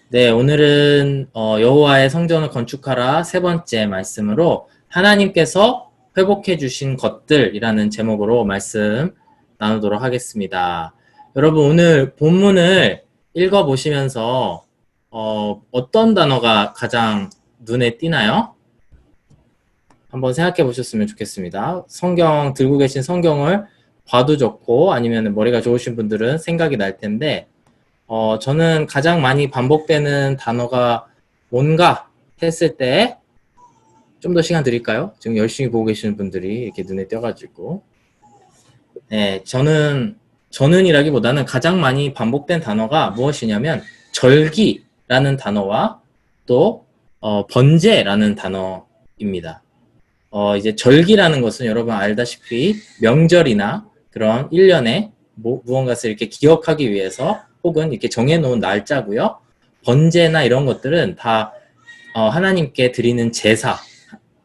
네, 오늘은 여호와의 성전을 건축하라 세 번째 말씀으로 하나님께서 회복해 주신 것들이라는 제목으로 말씀 나누도록 하겠습니다. 여러분 오늘 본문을 읽어보시면서 어떤 단어가 가장 눈에 띄나요? 한번 생각해 보셨으면 좋겠습니다. 성경 들고 계신 성경을 봐도 좋고 아니면 머리가 좋으신 분들은 생각이 날 텐데 저는 가장 많이 반복되는 단어가 뭔가 했을 때 좀 더 시간 드릴까요? 지금 열심히 보고 계시는 분들이 이렇게 눈에 띄어가지고. 네, 저는이라기보다는 가장 많이 반복된 단어가 무엇이냐면 절기라는 단어와 또 번제라는 단어입니다. 이제 절기라는 것은 여러분 알다시피 명절이나 그런 1년에 무언가를 이렇게 기억하기 위해서 혹은 이렇게 정해놓은 날짜고요. 번제나 이런 것들은 다 하나님께 드리는 제사.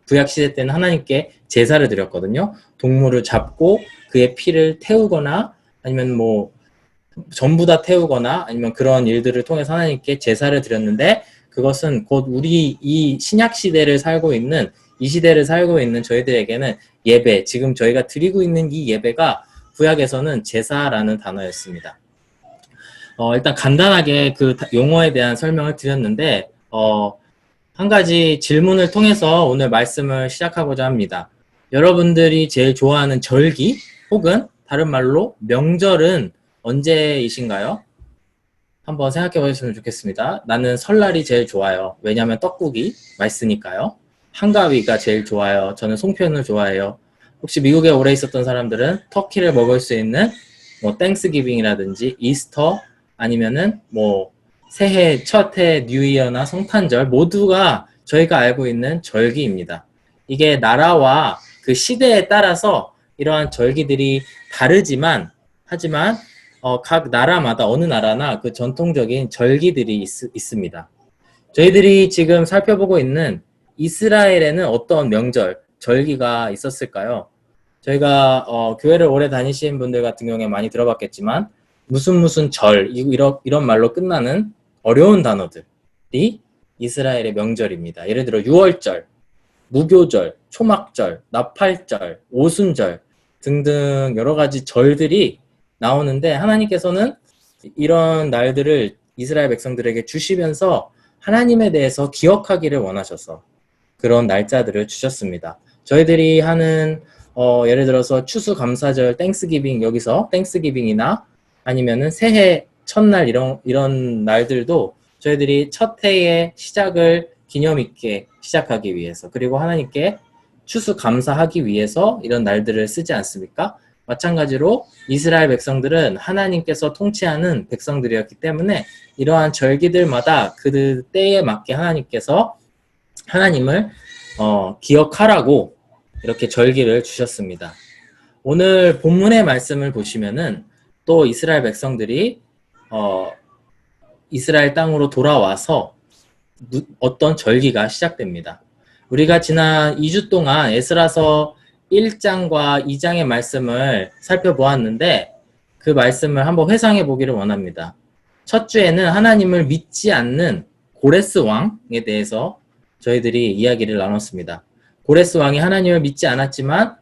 구약시대 때는 하나님께 제사를 드렸거든요. 동물을 잡고 그의 피를 태우거나 아니면 뭐 전부 다 태우거나 아니면 그런 일들을 통해서 하나님께 제사를 드렸는데 그것은 곧 우리 이 신약 시대를 살고 있는 이 시대를 살고 있는 저희들에게는 예배, 지금 저희가 드리고 있는 이 예배가 구약에서는 제사라는 단어였습니다. 일단 간단하게 그 용어에 대한 설명을 드렸는데 한 가지 질문을 통해서 오늘 말씀을 시작하고자 합니다. 여러분들이 제일 좋아하는 절기 혹은 다른 말로 명절은 언제이신가요? 한번 생각해 보셨으면 좋겠습니다. 나는 설날이 제일 좋아요. 왜냐하면 떡국이 맛있으니까요. 한가위가 제일 좋아요. 저는 송편을 좋아해요. 혹시 미국에 오래 있었던 사람들은 터키를 먹을 수 있는 뭐 땡스기빙이라든지 이스터 아니면은 뭐 새해, 첫 해, 뉴이어나 성탄절 모두가 저희가 알고 있는 절기입니다. 이게 나라와 그 시대에 따라서 이러한 절기들이 다르지만 하지만 각 나라마다 어느 나라나 그 전통적인 절기들이 있습니다. 저희들이 지금 살펴보고 있는 이스라엘에는 어떤 명절, 절기가 있었을까요? 저희가 교회를 오래 다니신 분들 같은 경우에 많이 들어봤겠지만 무슨 절 이런 말로 끝나는 어려운 단어들이 이스라엘의 명절입니다. 예를 들어 유월절, 무교절, 초막절, 나팔절, 오순절 등등 여러 가지 절들이 나오는데 하나님께서는 이런 날들을 이스라엘 백성들에게 주시면서 하나님에 대해서 기억하기를 원하셔서 그런 날짜들을 주셨습니다. 저희들이 하는 예를 들어서 추수감사절, 땡스기빙 여기서 땡스기빙이나 아니면은 새해 첫날 이런 날들도 저희들이 첫 해의 시작을 기념 있게 시작하기 위해서 그리고 하나님께 추수감사하기 위해서 이런 날들을 쓰지 않습니까? 마찬가지로 이스라엘 백성들은 하나님께서 통치하는 백성들이었기 때문에 이러한 절기들마다 그 때에 맞게 하나님께서 하나님을 기억하라고 이렇게 절기를 주셨습니다. 오늘 본문의 말씀을 보시면은 또 이스라엘 백성들이 이스라엘 땅으로 돌아와서 어떤 절기가 시작됩니다. 우리가 지난 2주 동안 에스라서 1장과 2장의 말씀을 살펴보았는데 그 말씀을 한번 회상해 보기를 원합니다. 첫 주에는 하나님을 믿지 않는 고레스 왕에 대해서 저희들이 이야기를 나눴습니다. 고레스 왕이 하나님을 믿지 않았지만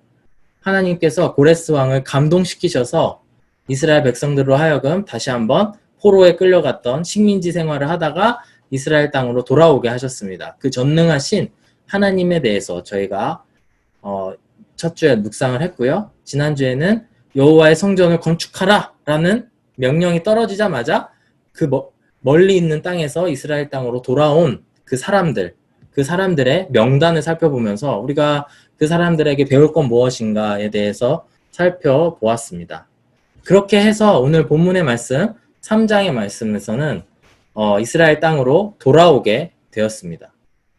하나님께서 고레스 왕을 감동시키셔서 이스라엘 백성들로 하여금 다시 한번 포로에 끌려갔던 식민지 생활을 하다가 이스라엘 땅으로 돌아오게 하셨습니다. 그 전능하신 하나님에 대해서 저희가 첫 주에 묵상을 했고요. 지난주에는 여호와의 성전을 건축하라 라는 명령이 떨어지자마자 그 멀리 있는 땅에서 이스라엘 땅으로 돌아온 그 사람들의 명단을 살펴보면서 우리가 그 사람들에게 배울 건 무엇인가에 대해서 살펴보았습니다. 그렇게 해서 오늘 본문의 말씀 3장의 말씀에서는 이스라엘 땅으로 돌아오게 되었습니다.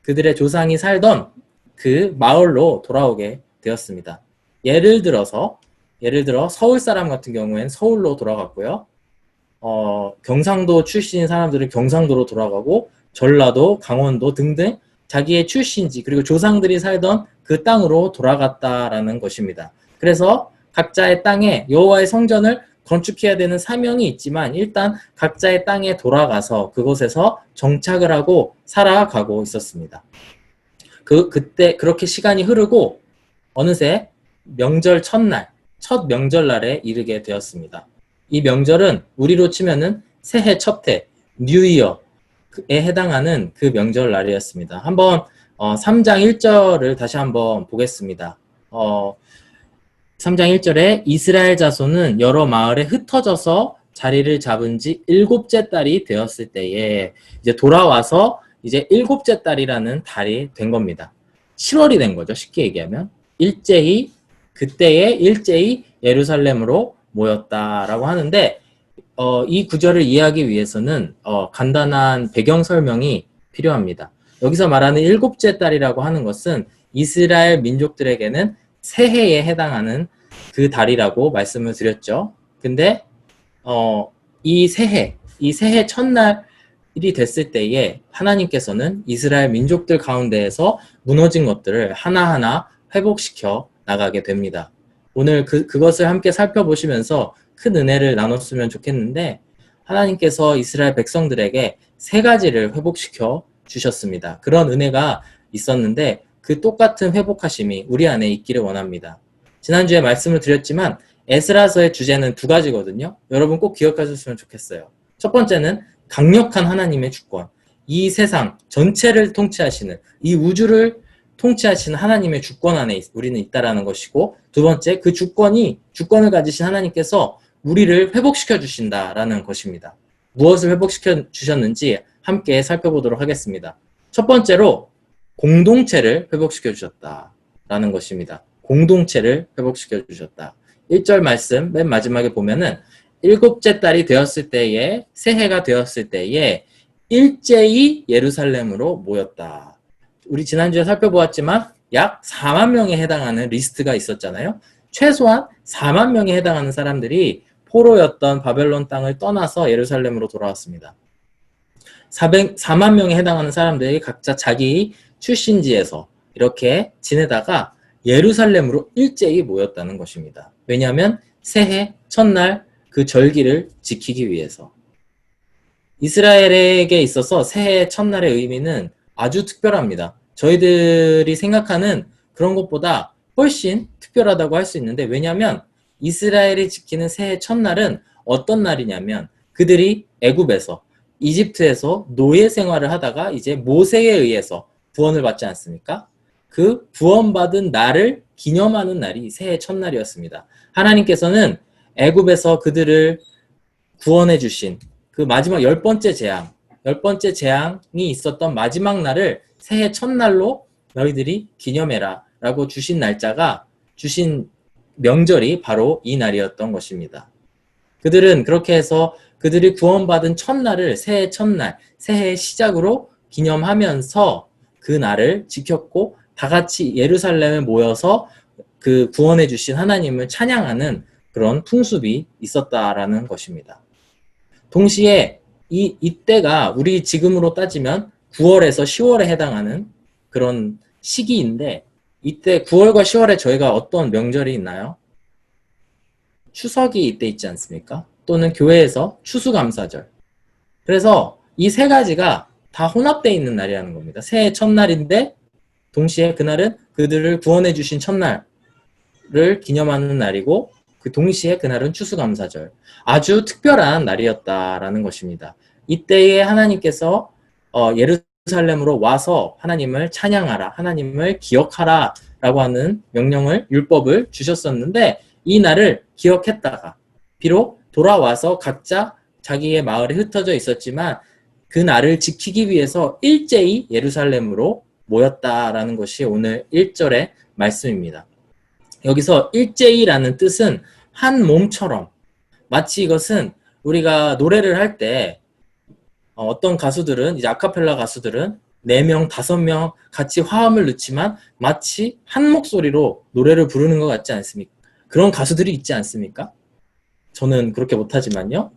그들의 조상이 살던 그 마을로 돌아오게 되었습니다. 예를 들어 서울 사람 같은 경우에는 서울로 돌아갔고요. 경상도 출신인 사람들은 경상도로 돌아가고 전라도, 강원도 등등 자기의 출신지 그리고 조상들이 살던 그 땅으로 돌아갔다라는 것입니다. 그래서 각자의 땅에 여호와의 성전을 건축해야 되는 사명이 있지만 일단 각자의 땅에 돌아가서 그곳에서 정착을 하고 살아가고 있었습니다. 그때 그렇게 시간이 흐르고 어느새 명절 첫날, 첫 명절날에 이르게 되었습니다. 이 명절은 우리로 치면은 새해 첫해, 뉴이어에 해당하는 그 명절날이었습니다. 한번 3장 1절을 다시 한번 보겠습니다. 3장 1절에 이스라엘 자손은 여러 마을에 흩어져서 자리를 잡은 지 7째 달이 되었을 때에 이제 돌아와서 이제 7째 달이라는 달이 된 겁니다. 7월이 된 거죠. 쉽게 얘기하면. 그때에 일제히 예루살렘으로 모였다라고 하는데 이 구절을 이해하기 위해서는 간단한 배경 설명이 필요합니다. 여기서 말하는 7째 달이라고 하는 것은 이스라엘 민족들에게는 새해에 해당하는 그 달이라고 말씀을 드렸죠. 근데 이 새해 첫날이 됐을 때에 하나님께서는 이스라엘 민족들 가운데에서 무너진 것들을 하나하나 회복시켜 나가게 됩니다. 오늘 그것을 함께 살펴보시면서 큰 은혜를 나눴으면 좋겠는데 하나님께서 이스라엘 백성들에게 3가지를 회복시켜 주셨습니다. 그런 은혜가 있었는데 그 똑같은 회복하심이 우리 안에 있기를 원합니다. 지난주에 말씀을 드렸지만 에스라서의 주제는 2가지거든요. 여러분 꼭 기억하셨으면 좋겠어요. 첫 번째는 강력한 하나님의 주권. 이 세상 전체를 통치하시는, 이 우주를 통치하시는 하나님의 주권 안에 우리는 있다라는 것이고, 두 번째, 그 주권을 가지신 하나님께서 우리를 회복시켜 주신다라는 것입니다. 무엇을 회복시켜 주셨는지 함께 살펴보도록 하겠습니다. 첫 번째로 공동체를 회복시켜 주셨다라는 것입니다. 공동체를 회복시켜 주셨다. 1절 말씀 맨 마지막에 보면은 7째 달이 되었을 때에, 새해가 되었을 때에 일제히 예루살렘으로 모였다. 우리 지난주에 살펴보았지만 약 4만 명에 해당하는 리스트가 있었잖아요. 최소한 4만 명에 해당하는 사람들이 포로였던 바벨론 땅을 떠나서 예루살렘으로 돌아왔습니다. 4만 명에 해당하는 사람들이 각자 자기 출신지에서 이렇게 지내다가 예루살렘으로 일제히 모였다는 것입니다. 왜냐하면 새해 첫날 그 절기를 지키기 위해서. 이스라엘에게 있어서 새해 첫날의 의미는 아주 특별합니다. 저희들이 생각하는 그런 것보다 훨씬 특별하다고 할 수 있는데, 왜냐하면 이스라엘이 지키는 새해 첫날은 어떤 날이냐면 그들이 애굽에서, 이집트에서 노예 생활을 하다가 이제 모세에 의해서 구원을 받지 않습니까? 그 구원받은 날을 기념하는 날이 새해 첫날이었습니다. 하나님께서는 애굽에서 그들을 구원해 주신 그 마지막 10번째 재앙이 있었던 마지막 날을 새해 첫날로 너희들이 기념해라 라고 주신 명절이 바로 이 날이었던 것입니다. 그들은 그렇게 해서 그들이 구원받은 첫날을 새해 첫날, 새해의 시작으로 기념하면서 그 날을 지켰고 다 같이 예루살렘에 모여서 그 구원해 주신 하나님을 찬양하는 그런 풍습이 있었다라는 것입니다. 동시에 이때가 우리 지금으로 따지면 9월에서 10월에 해당하는 그런 시기인데, 이때 9월과 10월에 저희가 어떤 명절이 있나요? 추석이 이때 있지 않습니까? 또는 교회에서 추수감사절. 그래서 이 3가지가 다 혼합되어 있는 날이라는 겁니다. 새해 첫날인데 동시에 그날은 그들을 구원해 주신 첫날을 기념하는 날이고, 그 동시에 그날은 추수감사절. 아주 특별한 날이었다라는 것입니다. 이때에 하나님께서 예루살렘으로 와서 하나님을 찬양하라, 하나님을 기억하라 라고 하는 명령을, 율법을 주셨었는데, 이 날을 기억했다가 비록 돌아와서 각자 자기의 마을에 흩어져 있었지만 그 날을 지키기 위해서 일제히 예루살렘으로 모였다라는 것이 오늘 1절의 말씀입니다. 여기서 일제히라는 뜻은 한 몸처럼, 마치 이것은 우리가 노래를 할 때 어떤 가수들은, 이제 아카펠라 가수들은 4명, 5명 같이 화음을 넣지만 마치 한 목소리로 노래를 부르는 것 같지 않습니까? 그런 가수들이 있지 않습니까? 저는 그렇게 못하지만요.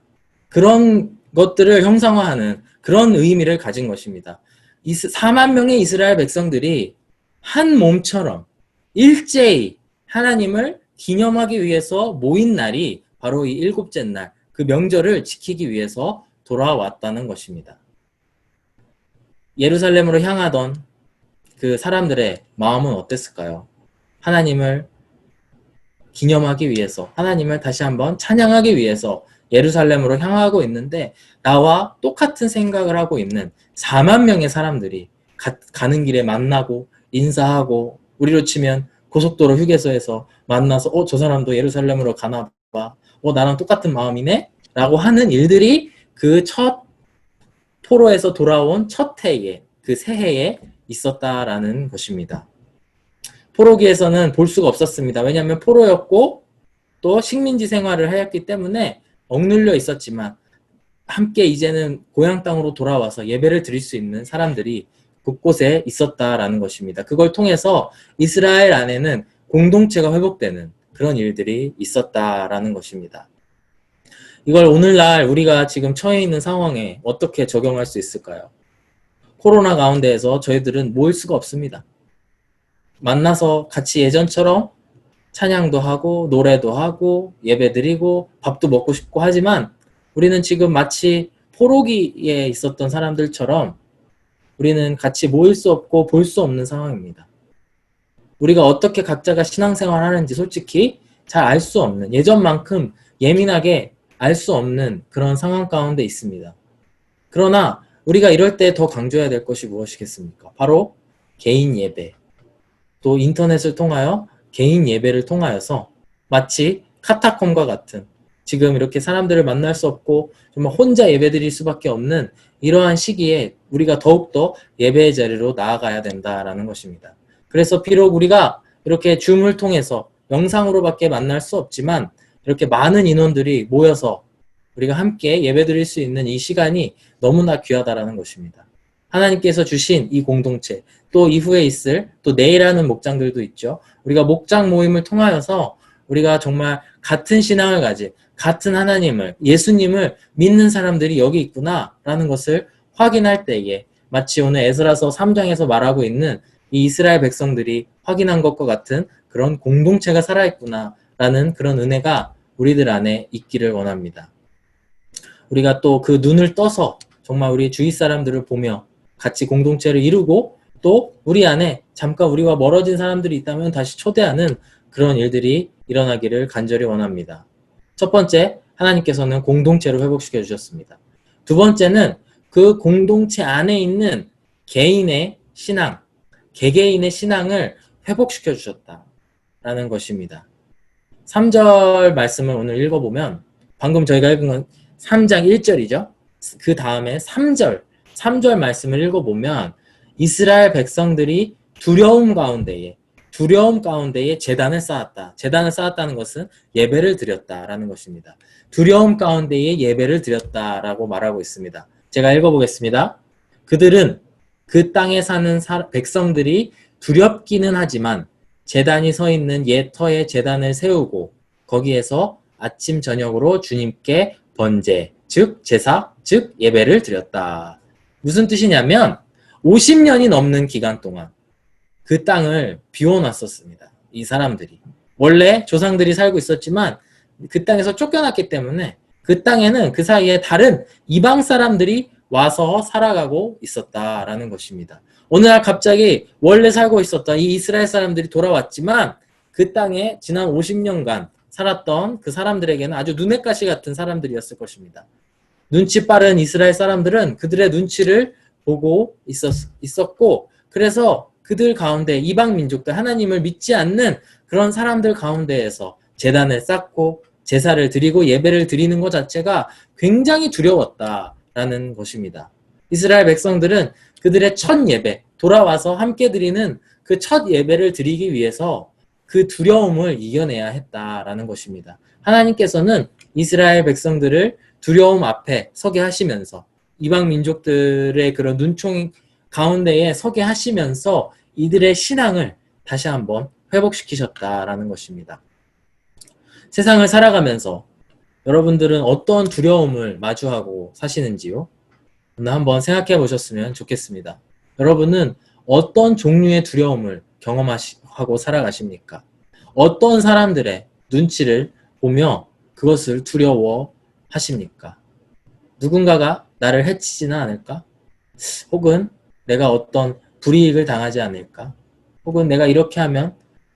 그런 것들을 형상화하는 그런 의미를 가진 것입니다. 4만 명의 이스라엘 백성들이 한 몸처럼 일제히 하나님을 기념하기 위해서 모인 날이 바로 이 일곱째 날, 그 명절을 지키기 위해서 돌아왔다는 것입니다. 예루살렘으로 향하던 그 사람들의 마음은 어땠을까요? 하나님을 기념하기 위해서, 하나님을 다시 한번 찬양하기 위해서 예루살렘으로 향하고 있는데, 나와 똑같은 생각을 하고 있는 4만 명의 사람들이 가는 길에 만나고 인사하고, 우리로 치면 고속도로 휴게소에서 만나서 저 사람도 예루살렘으로 가나 봐, 나랑 똑같은 마음이네? 라고 하는 일들이 그 첫 포로에서 돌아온 첫 해에, 그 새해에 있었다라는 것입니다. 포로기에서는 볼 수가 없었습니다. 왜냐하면 포로였고 또 식민지 생활을 하였기 때문에 억눌려 있었지만, 함께 이제는 고향 땅으로 돌아와서 예배를 드릴 수 있는 사람들이 곳곳에 있었다라는 것입니다. 그걸 통해서 이스라엘 안에는 공동체가 회복되는 그런 일들이 있었다라는 것입니다. 이걸 오늘날 우리가 지금 처해 있는 상황에 어떻게 적용할 수 있을까요? 코로나 가운데에서 저희들은 모일 수가 없습니다. 만나서 같이 예전처럼 찬양도 하고 노래도 하고 예배드리고 밥도 먹고 싶고 하지만, 우리는 지금 마치 포로기에 있었던 사람들처럼 우리는 같이 모일 수 없고 볼 수 없는 상황입니다. 우리가 어떻게 각자가 신앙생활 하는지 솔직히 잘 알 수 없는, 예전만큼 예민하게 알 수 없는 그런 상황 가운데 있습니다. 그러나 우리가 이럴 때 더 강조해야 될 것이 무엇이겠습니까? 바로 개인 예배, 또 인터넷을 통하여 개인 예배를 통하여서 마치 카타콤과 같은, 지금 이렇게 사람들을 만날 수 없고 정말 혼자 예배드릴 수밖에 없는 이러한 시기에 우리가 더욱더 예배의 자리로 나아가야 된다라는 것입니다. 그래서 비록 우리가 이렇게 줌을 통해서 영상으로밖에 만날 수 없지만, 이렇게 많은 인원들이 모여서 우리가 함께 예배드릴 수 있는 이 시간이 너무나 귀하다라는 것입니다. 하나님께서 주신 이 공동체, 또 이후에 있을, 또 내일 하는 목장들도 있죠. 우리가 목장 모임을 통하여서 우리가 정말 같은 신앙을 가진, 같은 하나님을, 예수님을 믿는 사람들이 여기 있구나라는 것을 확인할 때에, 마치 오늘 에스라서 3장에서 말하고 있는 이 이스라엘 백성들이 확인한 것과 같은 그런 공동체가 살아있구나라는 그런 은혜가 우리들 안에 있기를 원합니다. 우리가 또 그 눈을 떠서 정말 우리 주위 사람들을 보며 같이 공동체를 이루고, 또 우리 안에 잠깐 우리와 멀어진 사람들이 있다면 다시 초대하는 그런 일들이 일어나기를 간절히 원합니다. 첫 번째, 하나님께서는 공동체를 회복시켜 주셨습니다. 두 번째는 그 공동체 안에 있는 개인의 신앙, 개개인의 신앙을 회복시켜 주셨다라는 것입니다. 3절 말씀을 오늘 읽어보면, 방금 저희가 읽은 건 3장 1절이죠. 그 다음에 3절 말씀을 읽어보면, 이스라엘 백성들이 두려움 가운데에 제단을 쌓았다. 제단을 쌓았다는 것은 예배를 드렸다라는 것입니다. 두려움 가운데에 예배를 드렸다라고 말하고 있습니다. 제가 읽어보겠습니다. 그들은 그 땅에 사는 백성들이 두렵기는 하지만 제단이 서 있는 옛 터에 제단을 세우고, 거기에서 아침 저녁으로 주님께 번제, 즉 제사, 즉 예배를 드렸다. 무슨 뜻이냐면 50년이 넘는 기간 동안 그 땅을 비워놨었습니다. 이 사람들이. 원래 조상들이 살고 있었지만 그 땅에서 쫓겨났기 때문에 그 땅에는 그 사이에 다른 이방 사람들이 와서 살아가고 있었다라는 것입니다. 어느 날 갑자기 원래 살고 있었던 이 이스라엘 사람들이 돌아왔지만, 그 땅에 지난 50년간 살았던 그 사람들에게는 아주 눈엣 가시 같은 사람들이었을 것입니다. 눈치 빠른 이스라엘 사람들은 그들의 눈치를 보고 있었고, 그래서 그들 가운데 이방 민족들, 하나님을 믿지 않는 그런 사람들 가운데에서 제단을 쌓고 제사를 드리고 예배를 드리는 것 자체가 굉장히 두려웠다라는 것입니다. 이스라엘 백성들은 그들의 첫 예배, 돌아와서 함께 드리는 그 첫 예배를 드리기 위해서 그 두려움을 이겨내야 했다라는 것입니다. 하나님께서는 이스라엘 백성들을 두려움 앞에 서게 하시면서, 이방 민족들의 그런 눈총 가운데에 서게 하시면서 이들의 신앙을 다시 한번 회복시키셨다라는 것입니다. 세상을 살아가면서 여러분들은 어떤 두려움을 마주하고 사시는지요? 오늘 한번 생각해 보셨으면 좋겠습니다. 여러분은 어떤 종류의 두려움을 경험하고 살아가십니까? 어떤 사람들의 눈치를 보며 그것을 두려워하십니까? 누군가가 나를 해치지는 않을까? 혹은 내가 어떤 불이익을 당하지 않을까? 혹은 내가 이렇게 하면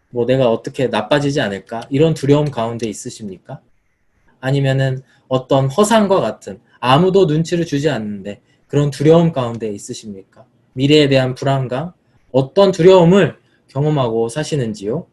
뭐 내가 어떻게 나빠지지 않을까? 이런 두려움 가운데 있으십니까? 아니면은 어떤 허상과 같은 아무도 눈치를 주지 않는데 그런 두려움 가운데 있으십니까? 미래에 대한 불안감, 어떤 두려움을 경험하고 사시는지요?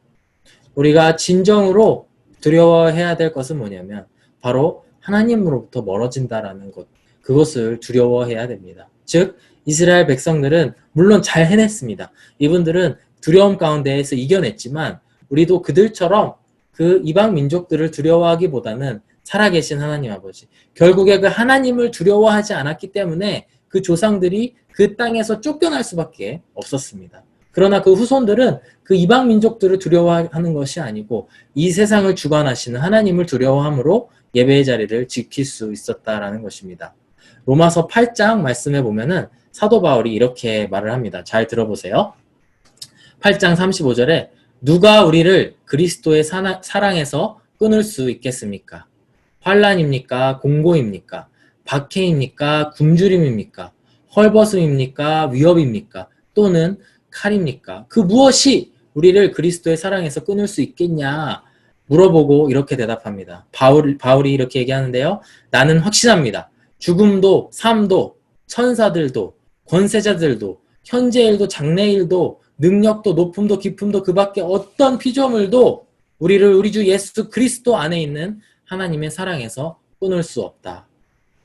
우리가 진정으로 두려워해야 될 것은 뭐냐면 바로 하나님으로부터 멀어진다라는 것, 그것을 두려워해야 됩니다. 즉 이스라엘 백성들은 물론 잘 해냈습니다. 이분들은 두려움 가운데에서 이겨냈지만 우리도 그들처럼 그 이방 민족들을 두려워하기보다는 살아계신 하나님 아버지, 결국에 그 하나님을 두려워하지 않았기 때문에 그 조상들이 그 땅에서 쫓겨날 수밖에 없었습니다. 그러나 그 후손들은 그 이방 민족들을 두려워하는 것이 아니고 이 세상을 주관하시는 하나님을 두려워함으로 예배의 자리를 지킬 수 있었다라는 것입니다. 로마서 8장 말씀해 보면은 사도 바울이 이렇게 말을 합니다. 잘 들어보세요. 8장 35절에 누가 우리를 그리스도의 사랑에서 끊을 수 있겠습니까? 환난입니까? 공고입니까? 박해입니까? 굶주림입니까? 헐벗음입니까? 위협입니까? 또는 칼입니까? 그 무엇이 우리를 그리스도의 사랑에서 끊을 수 있겠냐? 물어보고 이렇게 대답합니다. 바울이 이렇게 얘기하는데요. 나는 확신합니다. 죽음도 삶도 천사들도 권세자들도 현재일도 장래일도 능력도 높음도 깊음도 그 밖에 어떤 피조물도 우리를 우리 주 예수 그리스도 안에 있는 하나님의 사랑에서 끊을 수 없다.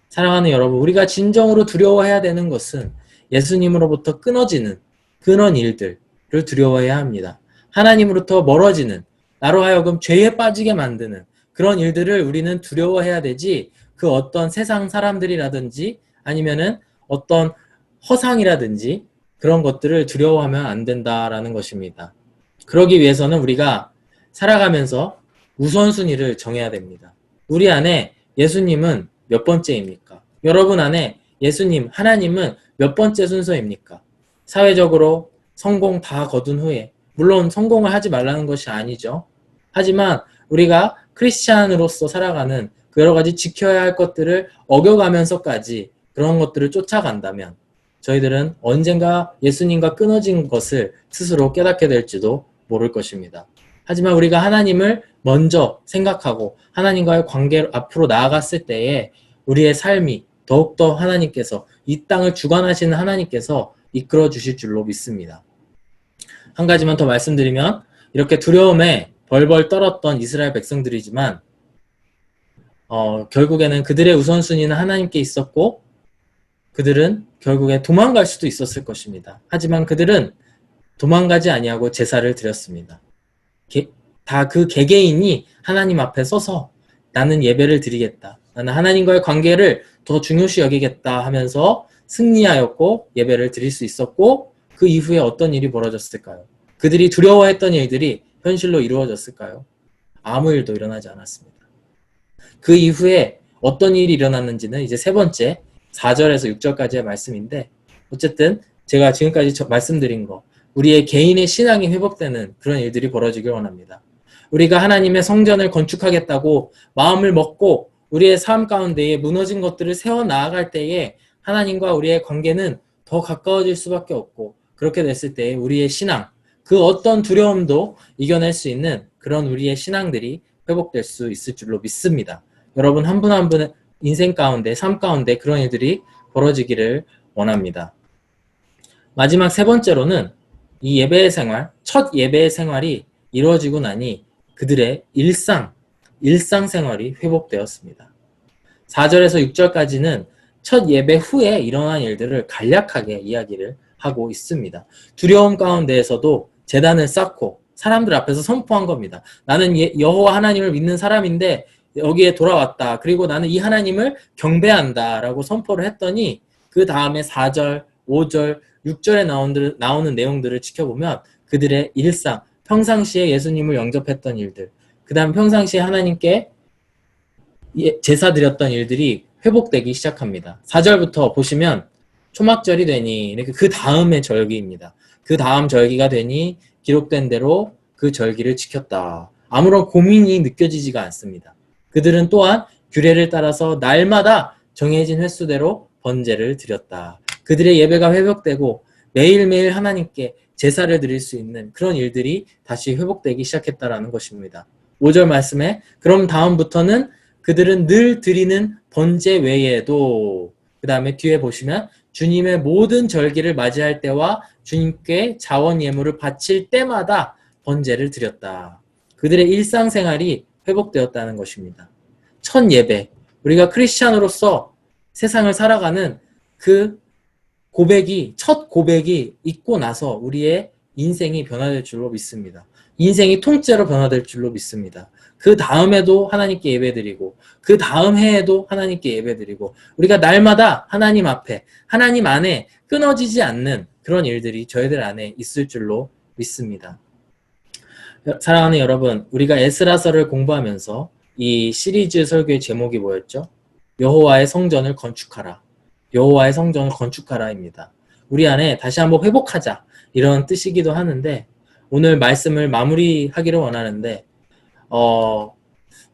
사랑하는 여러분, 우리가 진정으로 두려워해야 되는 것은 예수님으로부터 끊어지는 그런 일들을 두려워해야 합니다. 하나님으로부터 멀어지는, 나로 하여금 죄에 빠지게 만드는 그런 일들을 우리는 두려워해야 되지, 그 어떤 세상 사람들이라든지 아니면은 어떤 허상이라든지 그런 것들을 두려워하면 안 된다라는 것입니다. 그러기 위해서는 우리가 살아가면서 우선순위를 정해야 됩니다. 우리 안에 예수님은 몇 번째입니까? 여러분 안에 예수님, 하나님은 몇 번째 순서입니까? 사회적으로 성공 다 거둔 후에, 물론 성공을 하지 말라는 것이 아니죠. 하지만 우리가 크리스찬으로서 살아가는 그 여러 가지 지켜야 할 것들을 어겨가면서까지 그런 것들을 쫓아간다면 저희들은 언젠가 예수님과 끊어진 것을 스스로 깨닫게 될지도 모를 것입니다. 하지만 우리가 하나님을 먼저 생각하고 하나님과의 관계로 앞으로 나아갔을 때에 우리의 삶이 더욱더 하나님께서 이 땅을 주관하시는 하나님께서 이끌어 주실 줄로 믿습니다. 한 가지만 더 말씀드리면 이렇게 두려움에 벌벌 떨었던 이스라엘 백성들이지만 결국에는 그들의 우선순위는 하나님께 있었고 그들은 결국에 도망갈 수도 있었을 것입니다. 하지만 그들은 도망가지 아니하고 제사를 드렸습니다. 다 그 개개인이 하나님 앞에 서서 나는 예배를 드리겠다. 나는 하나님과의 관계를 더 중요시 여기겠다 하면서 승리하였고 예배를 드릴 수 있었고 그 이후에 어떤 일이 벌어졌을까요? 그들이 두려워했던 일들이 현실로 이루어졌을까요? 아무 일도 일어나지 않았습니다. 그 이후에 어떤 일이 일어났는지는 이제 세 번째 4절에서 6절까지의 말씀인데 어쨌든 제가 지금까지 말씀드린 거 우리의 개인의 신앙이 회복되는 그런 일들이 벌어지길 원합니다. 우리가 하나님의 성전을 건축하겠다고 마음을 먹고 우리의 삶 가운데에 무너진 것들을 세워나아갈 때에 하나님과 우리의 관계는 더 가까워질 수밖에 없고 그렇게 됐을 때 우리의 신앙, 그 어떤 두려움도 이겨낼 수 있는 그런 우리의 신앙들이 회복될 수 있을 줄로 믿습니다. 여러분 한 분 한 분의 인생 가운데, 삶 가운데 그런 일들이 벌어지기를 원합니다. 마지막 세 번째로는 이 예배의 생활, 첫 예배의 생활이 이루어지고 나니 그들의 일상생활이 회복되었습니다. 4절에서 6절까지는 첫 예배 후에 일어난 일들을 간략하게 이야기를 하고 있습니다. 두려움 가운데에서도 제단을 쌓고 사람들 앞에서 선포한 겁니다. 나는 여호와 하나님을 믿는 사람인데 여기에 돌아왔다. 그리고 나는 이 하나님을 경배한다 라고 선포를 했더니 그 다음에 4절, 5절, 6절에 나오는 내용들을 지켜보면 그들의 일상, 평상시에 예수님을 영접했던 일들, 그 다음 평상시에 하나님께 제사 드렸던 일들이 회복되기 시작합니다. 4절부터 보시면 초막절이 되니 그 다음의 절기입니다. 그 다음 절기가 되니 기록된 대로 그 절기를 지켰다. 아무런 고민이 느껴지지가 않습니다. 그들은 또한 규례를 따라서 날마다 정해진 횟수대로 번제를 드렸다. 그들의 예배가 회복되고 매일매일 하나님께 제사를 드릴 수 있는 그런 일들이 다시 회복되기 시작했다라는 것입니다. 5절 말씀에 그럼 다음부터는 그들은 늘 드리는 번제 외에도, 그 다음에 뒤에 보시면 주님의 모든 절기를 맞이할 때와 주님께 자원 예물을 바칠 때마다 번제를 드렸다. 그들의 일상생활이 회복되었다는 것입니다. 첫 예배, 우리가 크리스찬으로서 세상을 살아가는 그 고백이, 첫 고백이 있고 나서 우리의 인생이 변화될 줄로 믿습니다. 인생이 통째로 변화될 줄로 믿습니다. 그 다음에도 하나님께 예배드리고 그 다음 해에도 하나님께 예배드리고 우리가 날마다 하나님 앞에, 하나님 안에 끊어지지 않는 그런 일들이 저희들 안에 있을 줄로 믿습니다. 사랑하는 여러분, 우리가 에스라서를 공부하면서 이 시리즈 설교의 제목이 뭐였죠? 여호와의 성전을 건축하라. 여호와의 성전을 건축하라입니다. 우리 안에 다시 한번 회복하자, 이런 뜻이기도 하는데, 오늘 말씀을 마무리하기를 원하는데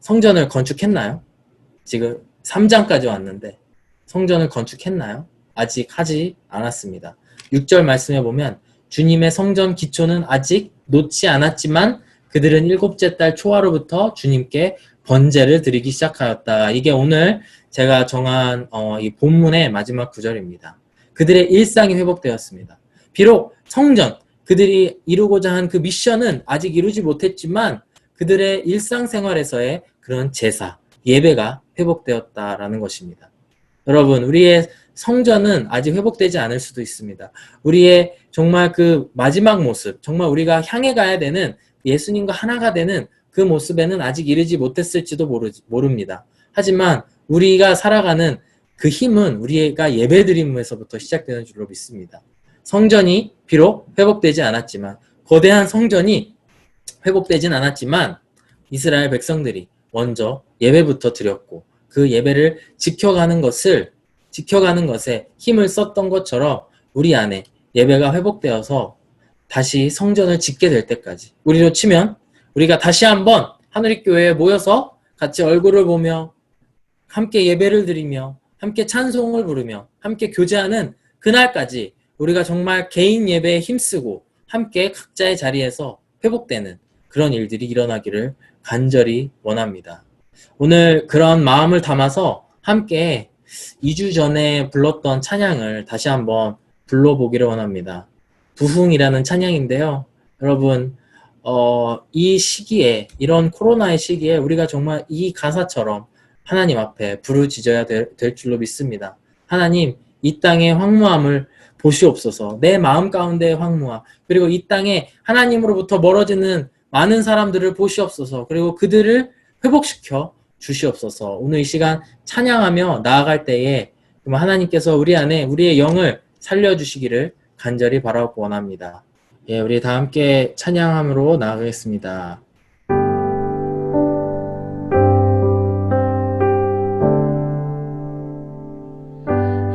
성전을 건축했나요? 지금 3장까지 왔는데 성전을 건축했나요? 아직 하지 않았습니다. 6절 말씀에 보면 주님의 성전 기초는 아직 놓지 않았지만 그들은 7째 달 초하루부터 주님께 번제를 드리기 시작하였다. 이게 오늘 제가 정한 이 본문의 마지막 구절입니다. 그들의 일상이 회복되었습니다. 비록 성전, 그들이 이루고자 한 그 미션은 아직 이루지 못했지만 그들의 일상생활에서의 그런 제사, 예배가 회복되었다라는 것입니다. 여러분, 우리의 성전은 아직 회복되지 않을 수도 있습니다. 우리의 정말 그 마지막 모습, 정말 우리가 향해 가야 되는 예수님과 하나가 되는 그 모습에는 아직 이르지 못했을지도 모릅니다. 하지만 우리가 살아가는 그 힘은 우리가 예배드림에서부터 시작되는 줄로 믿습니다. 성전이 비록 회복되지 않았지만, 거대한 성전이 회복되진 않았지만 이스라엘 백성들이 먼저 예배부터 드렸고 그 예배를 지켜가는 것에 힘을 썼던 것처럼 우리 안에 예배가 회복되어서 다시 성전을 짓게 될 때까지, 우리로 치면 우리가 다시 한번 하늘교회에 모여서 같이 얼굴을 보며 함께 예배를 드리며 함께 찬송을 부르며 함께 교제하는 그날까지 우리가 정말 개인 예배에 힘쓰고 함께 각자의 자리에서 회복되는 그런 일들이 일어나기를 간절히 원합니다. 오늘 그런 마음을 담아서 함께 2주 전에 불렀던 찬양을 다시 한번 불러보기를 원합니다. 부흥이라는 찬양인데요. 여러분, 이 시기에, 이런 코로나의 시기에 우리가 정말 이 가사처럼 하나님 앞에 부르짖어야 될 줄로 믿습니다. 하나님, 이 땅의 황무함을 보시옵소서. 내 마음 가운데의 황무함, 그리고 이 땅에 하나님으로부터 멀어지는 많은 사람들을 보시옵소서. 그리고 그들을 회복시켜 주시옵소서. 오늘 이 시간 찬양하며 나아갈 때에 하나님께서 우리 안에 우리의 영을 살려주시기를 간절히 바라고 원합니다. 예, 우리 다 함께 찬양함으로 나아가겠습니다.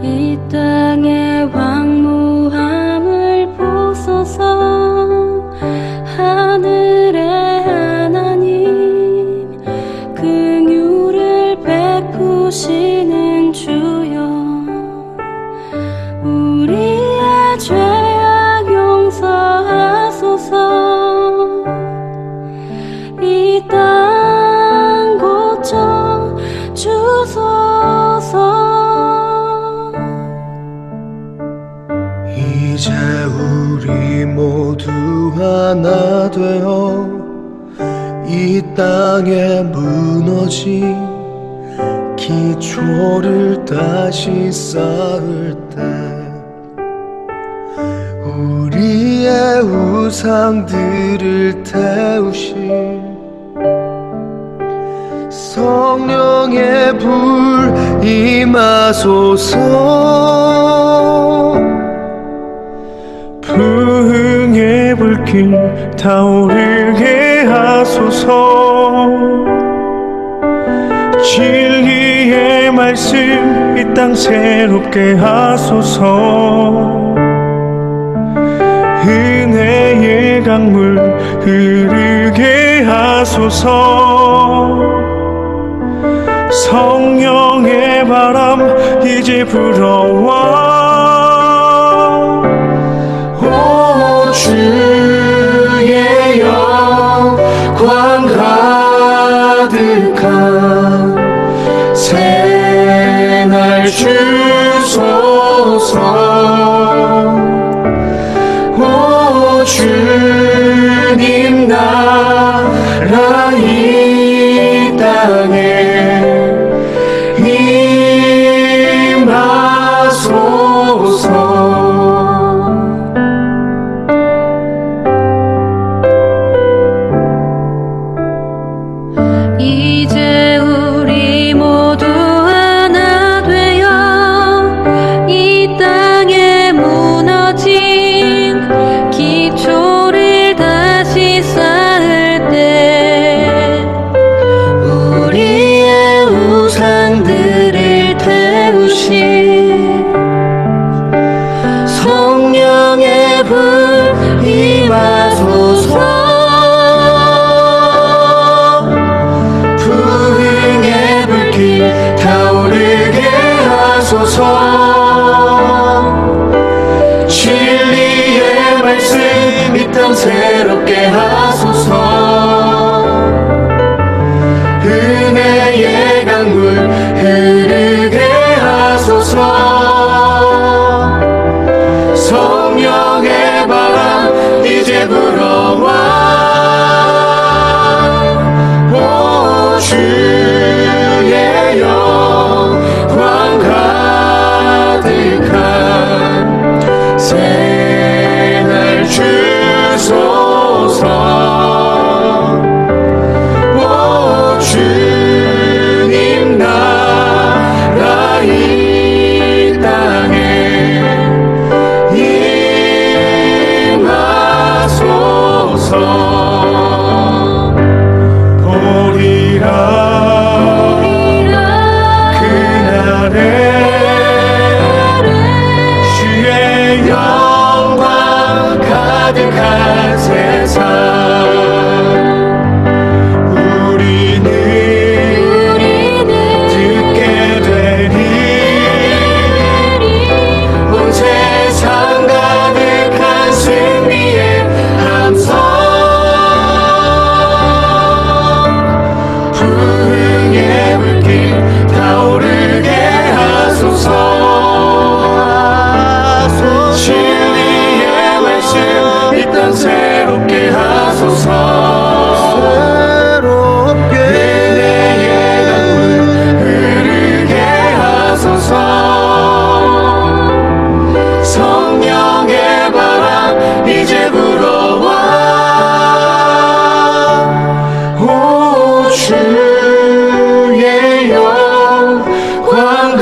이 땅의 황무함을 보소서. 하늘의 하나님, 긍휼을 베푸시는 주여, 우리의 죄악 용서하소서. 이 땅 고쳐 주소서. 이제 우리 모두 하나 되어 이 땅에 무너진 기초를 다시 쌓을 때 우리의 우상들을 태우실 성령의 불 임하소서. 부흥의 불길 타오르게 하소서. 진리의 말씀 이 땅 새롭게 하소서. 은혜의 강물 흐르게 하소서. 성령의 바람 이제 불어와 오 주의 영광 가득한 새날 주소서. 오 주님 나라 이 땅에 임하소서. 이제 우리 모두 하나 되어 이 땅에 무너진 기초를 다시 쌓을 때 우리의 우상들을 태우신 성령의 불 임하소서. 부흥의 불길 타오르게 하소서. 진리의 말씀 이 땅 새롭게 하소서. 은혜의 강물 흐르게 하소서. 성령의 바람 이제 불어와 오 주의 영광 가득한 새날 주소서. 오 주님 나라 이 땅에 임하소서. 보리라 그날에 주의 영광 가득한 세상 우리는 듣게 되리. 온 세상 가득한 승리의 함성. 부흥의 불길 타오르게 하소서. 진리의 말씀 이 땅 새롭게 하소서. 은혜의 강물 흐르게 하소서. 성령의 바람 이제 불어와 오 주의 영광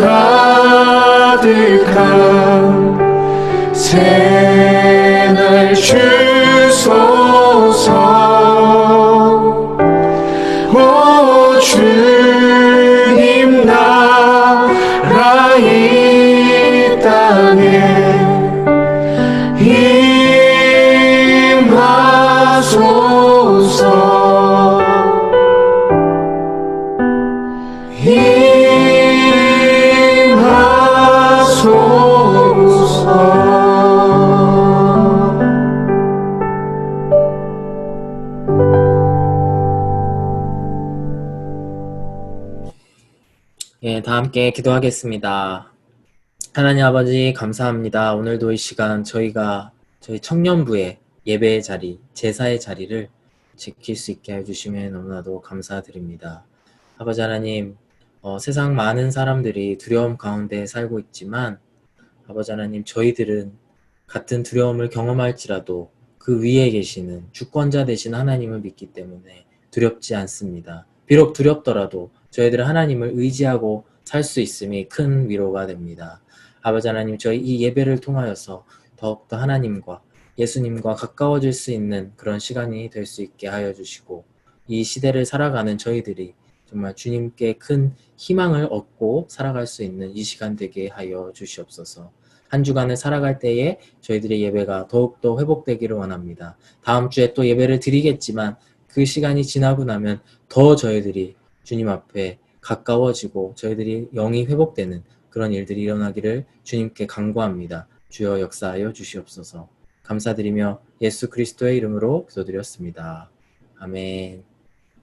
가득한 새날 주소서. 오 주님 나라 이 땅에 임하소서. 임하소서. 예, 다 함께 기도하겠습니다. 하나님 아버지 감사합니다. 오늘도 이 시간 저희가 저희 청년부의 예배의 자리, 제사의 자리를 지킬 수 있게 해주시면 너무나도 감사드립니다. 아버지 하나님, 세상 많은 사람들이 두려움 가운데 살고 있지만 아버지 하나님, 저희들은 같은 두려움을 경험할지라도 그 위에 계시는 주권자 되신 하나님을 믿기 때문에 두렵지 않습니다. 비록 두렵더라도 저희들은 하나님을 의지하고 살 수 있음이 큰 위로가 됩니다. 아버지 하나님, 저희 이 예배를 통하여서 더욱더 하나님과 예수님과 가까워질 수 있는 그런 시간이 될 수 있게 하여 주시고, 이 시대를 살아가는 저희들이 정말 주님께 큰 희망을 얻고 살아갈 수 있는 이 시간 되게 하여 주시옵소서. 한 주간을 살아갈 때에 저희들의 예배가 더욱더 회복되기를 원합니다. 다음 주에 또 예배를 드리겠지만 그 시간이 지나고 나면 더 저희들이 주님 앞에 가까워지고 저희들이 영이 회복되는 그런 일들이 일어나기를 주님께 간구합니다. 주여 역사하여 주시옵소서. 감사드리며 예수 그리스도의 이름으로 기도드렸습니다. 아멘.